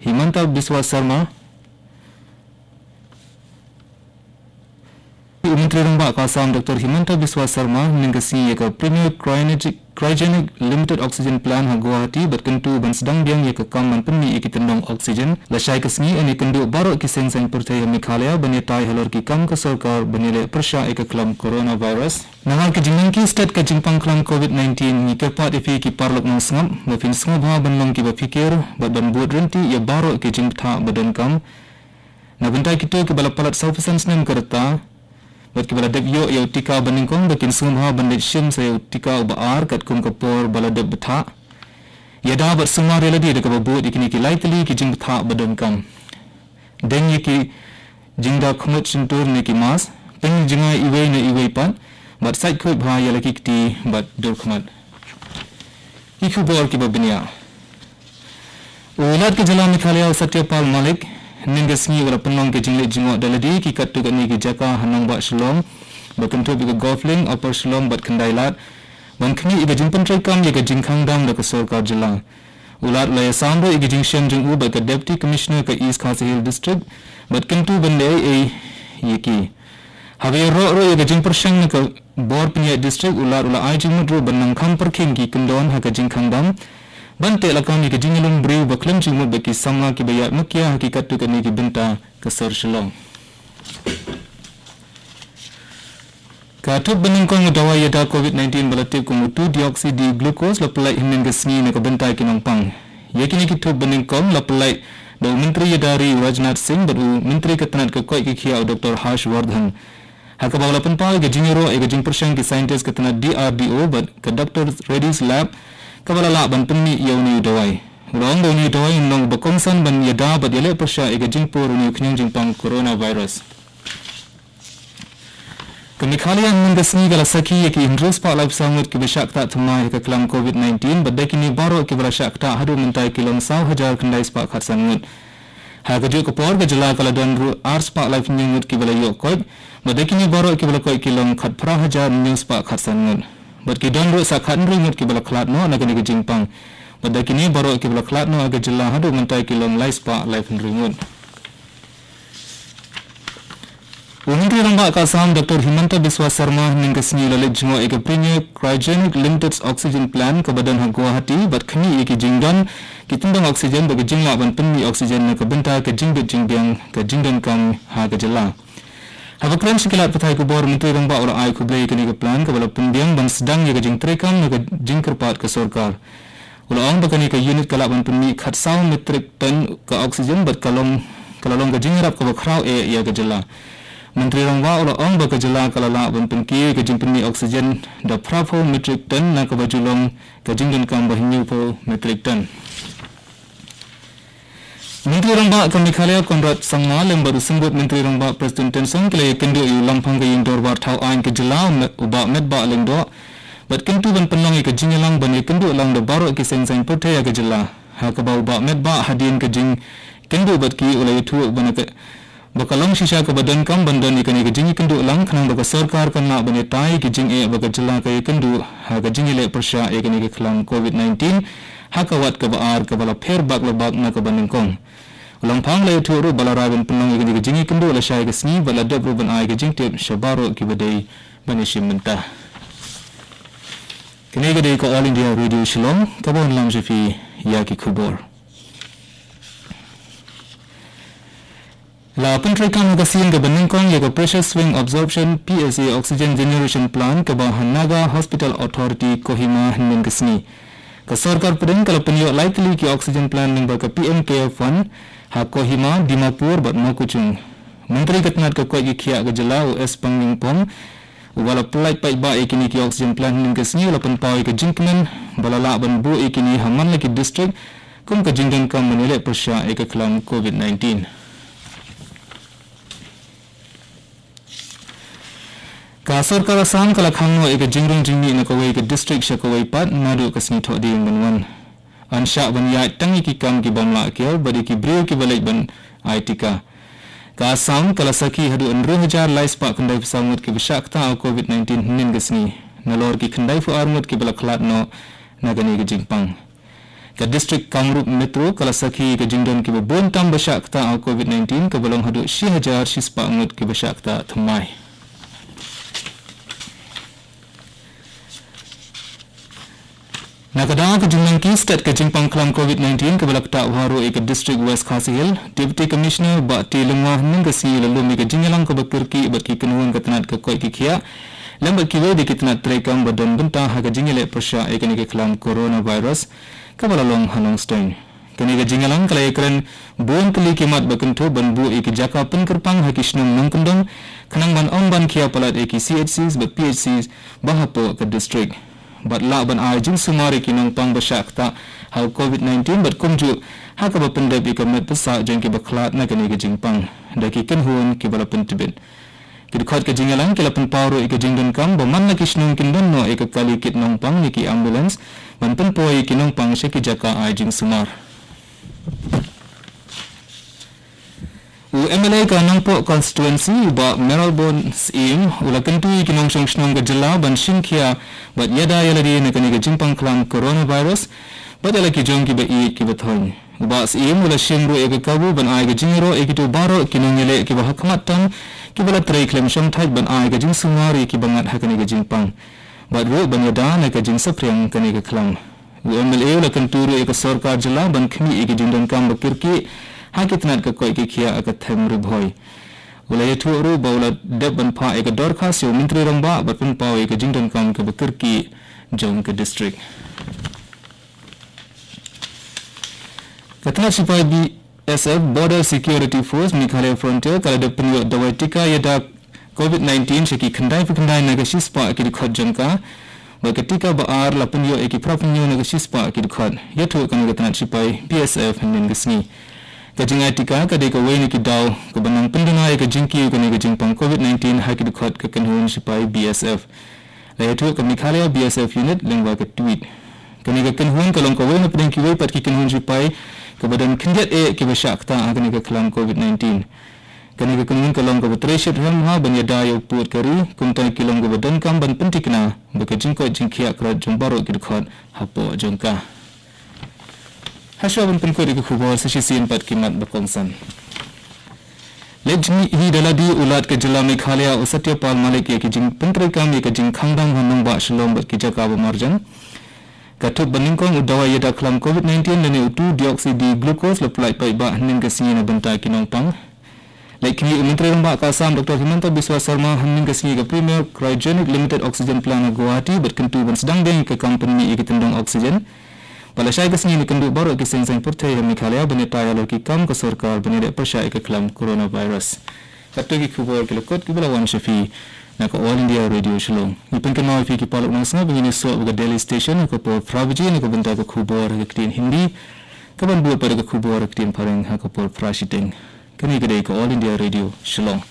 Himanta Biswa Sarma Menteri Rembak Kasam Dr. Himanta Biswa Sarma menggasi ke Premier Cryogenic Limited Oxygen Plant ha Guwahati berkentu ban sedang biang ke kaman penmi ikitendong oksigen lasai kesni ini kendu baru kiseng sang percaya Meghalaya banitai halor ki kam ke sarkar banile persya ke kelam coronavirus nangal ke jingki state ke jingpang kelam COVID-19 ni kepat ifi ki parlok nang sengap mafin sengap ha banlong ki berfikir badan buat renti ya baru ke jingpta badan kam na bentai kita ke balap palat saufasan senam kereta Bat kibala deb yo yau tika baningkong bakin sumha bandit shim sa yau tika ubaar kat kum kapor bala deb betha. Ya dah bat semua reladi de kababut ikini ki lightly ki jing betha badan kam. Den ye ki jingda khumut sintur ne ki mas peng jinga iwe na iwe pan bat sait khoi bha ya laki kti bat dur khmat. Iku bor ki babniya. Ulat ke jala Meghalaya Satyapal Malik Ningasni wala penong ke jinglet jingok daladi ki kat tu ni ki jaka hanong bat Shillong berkentu bi golf link upper Shillong bat kendailat ban kini iga jingpen traikam ye ke jingkhang dam da ke sarkar jila ulat laya sambo iga jingshem jing u bat ke deputy commissioner ke East Khasi Hill district bat kentu bende ye ki have ro ye ke jing persang ke bor punya district ulat ai jing mudru banang kham perking ki kendon ha ke jingkhang dam Bante lakam ni ke jingilung briu baklem jingmut baki sama ki bayat makia hakikat tu kani ki benta kesar Shillong. Katut beningkong dawa yada COVID-19 balatip kumutu dioksidi glukos lapelai himen gesni na ke benta ki nongpang. Yakini ki tu beningkong lapelai do menteri yadari Rajnath Singh baru menteri ketenat ke koi ki kia Dr. Harshvardhan. Hakabawala penpal ke jingiro ke jing persang ki scientist ketenat DRDO but ke Dr. Reddy's lab Kabalala ban penni yauni dawai. Urang doni dawai nong bakongsan ban yada bat yale persya ega jingpur uni knyang jingpang coronavirus. Kemikalian mengasni gala saki yaki hindrus pa life sangut ki besyak tak thumai ke kelam COVID-19 badai kini baru ki berasyak tak hadu mentai kilong 1,000 kendai spak khat sangut. Ha kejuk kepor ke jela kala don ru ars pak life nyingut ki bala yok koi badai kini baru ki bala koi kilong khat pra hajar nyung spak khat sangut. Bat ki don ru sakhan ringut ki bala khlat no nagani ki jingpang badai kini baru ki bala khlat no aga jela hadu mentai kilom life spak life ringut. Menteri Rembak Kasam Dr. Himanta Biswa Sarma menggasi lalit jengok ke Premier Cryogenic Limited Oxygen Plant ke badan Guwahati bat kini ki jingdan ki tendang oksigen bagi jingla ban penni oksigen ke benta ke jingbit jingbiang ke jingdan kam ha ke jela. Haba kran sekilat petai ke bor Menteri Rembak ora ai ku blai kini ke plan ke bala pembiang ban sedang ye ke jing trekam ke jing kerpat ke sarkar. Ulang bakani ke unit kalak ban penni khat saw metrik ton ke oksigen bat kalong ke jingrap ke bakrau ya ke jela. Menteri Rembak ulang baka jela kalala ban penki ke jing penni oksigen da prapo metrik ton na ke bajulong ke jingdan kam bahinyu po metrik ton. Menteri Rembak ke Meghalaya Konrad Sangma yang baru sambut Menteri Rembak Presiden Tensong kala kendu yu lampang ke indor war thau ain ke jela uba medba lengdo bat kentu ban penong ke jingelang ban kendu lang do baru ke seng pertaya ke jela ha ke bau ba medba hadin ke jing kendu bat ki ulai tu ban ke bakalong shisha ke badan kam bandan ikan ke jing kendu lang kanang baka sarkar kana ban tai ke jing baka jela ke kendu ha ke jingile persya ke kelang COVID-19 hakawat ke baar ke bala pher bak lebak na ke baningkong ulang pang lai thuru bala rabin penong ke jingi kendu la syai ke sni bala debru ban ai ke jingtip shabaro ki badai banishim mentah kini ke ko All India Radio Shillong kabon lam jefi ya ki khubor la pentrikan gasin ke baningkong ye ke pressure swing absorption PSA oxygen generation plant ke Bahanaga Hospital Authority Kohima nen ke sni ke sarkar pedeng kalau penyo likely ki oxygen plant ning ba ke PM Care Fund ha Kohima Dimapur bat Makuchung menteri ketengat ke koi ki khia ke jela US pangning pom wala pelai pai ba ikini ki oxygen plant ning ke sni la penpau ke jingkmen balala ban bu ikini haman laki district kum ke jingden kam menile persya ke kelam COVID-19 ka sarkar asam kala khangno eke jingrung jingni na kawai ke district sha kawai pat nadu kasni thodi banwan ansha ban ya tangi ki kam ki bamla ke badi ki breu ki balai ban aitika ka asam kala saki hadu 2000 lais pa kandai samut ki bishakta COVID-19 nin gasni nalor ki kandai fu armut ki bala khlat no nagani ki jingpang ke distrik Kamrup Metro Kalasaki ke jingdon ke bon tam basyak ta COVID-19 ke balong hadu Syih Hajar Shispa ngut ke basyak ta thamai. Nakadang ke jumlang ki stat ke jimpang kelam COVID-19 ke balak tak waru ke distrik West Khasi Hill, Deputy Commissioner Bakti Lengwah Ningasi lalu ke jingalang ke bakirki baki kenuan ke tenat ke koi ki kia, lambat kiwe di tenat terekam badan bentang haga jingale persya ke kelam coronavirus ke balalong hanong stein. Kini ke jingalang kalai keren bon keli kimat bakentu banbu ke jaka penkerpang hakishnum nongkendong kenang ban omban kia palat ke CHCs bat PHCs bahapo ke distrik. Bat la ban ajing sumari kinong pang basyak ta hal COVID-19 bat kumju haka ba pendep ikamet pesa jeng ki baklat na kani ke jingpang daki kenhuan ki bala pentibin kidkhot ke jingalang kila penparo ika jingdon kam ba man na kishnong kindon no ika kali kit nong pang niki ambulance ban penpoi kinong pang syaki jaka ajing sumar MLA ka nangpo constituency ba Melbourne im ula kentui kinong shnong ke jela ban shinkia bat yada yaladi na kani ke jimpang klam coronavirus bat ala ki jong ki ba i ki bathon ba im ula shingro e ke kabu ban ai ke jingro e ki to baro kinong yele ki ba hakmatan ki bala trei klem sham thai ban ai ke jing sumari ki bangat hakani ke jimpang bat ro ban yada na ke jing sapriang kani ke klam MLA ula kenturu e ke sarkar jela ban khmi e ke jingdon kam bakirki hakit nat ke koi ke kia akat them ribhoi ulaya thu ru baula deb ban pha ek dorkhas yo menteri ramba bat pun pau ek jingdon kam ke bakirki jong ke district katna sipai BSF Border Security Force Meghalaya Frontier kala de penyo dawai tika yada COVID-19 shiki khandai na ke shispa ki khot jangka ba ketika ba ar la penyo ek propenyo na ke shispa ki khot yathu kan katna sipai BSF nen gesni kajingai tika kadai ka wei ni ki daw ka banang pendana ka jingki ka ni ka jingpang COVID-19 ha ki khot ka kanhun sipai BSF la yatu ka Meghalaya BSF unit lengwa ka tweet kani ka kanhun ka long ka wei na pring ki wei pat ki kanhun sipai ka badan khinjat e ki basyak ta ka ni ka klam COVID-19 kani ka kanhun ka long ka batreshet ram ha ban yada yo put kari kumtai ki long ka badan kam ban pentikna ba ka jingko jingkia kra jumbaro ki khot hapo jongka Hasyawan penkori ke khubor sesisin pat kimat berkongsan. Lejni hi daladi ulat ke jela Meghalaya usatya pal malik ke jing pentri kami ke jing khangdang hanong ba SHILLONG bat kijaka bamarjan. Katut baningkong udawa yada klam COVID-19 lene utu dioksidi glukos leplai pai ba ning ke sini na bentai kinong pang. Lekni Menteri Rembak Kasam Dr. Himanta Biswa Sarma ning ke sini ke Premier Cryogenic Limited Oxygen Plant Guwahati berkentu ban sedang deng ke company ikitendong oksigen. Pada syai kesini ni kenduk baru ke senseng putih yang Meghalaya beneta yalo ki kam ke sarkar benedek persyai ke kelam coronavirus. Kata ki kubur ke lekut ke belawan Syafi nak All India Radio SHILLONG. Ni penkenal fi ki paluk nang sengah begini suap ke Daily Station ke por Pravji ni ke bentar ke kubur ke ketin Hindi ke ban buat pada ke kubur ke ketin paring ke por Prashiteng. Kini kedai ke All India Radio SHILLONG.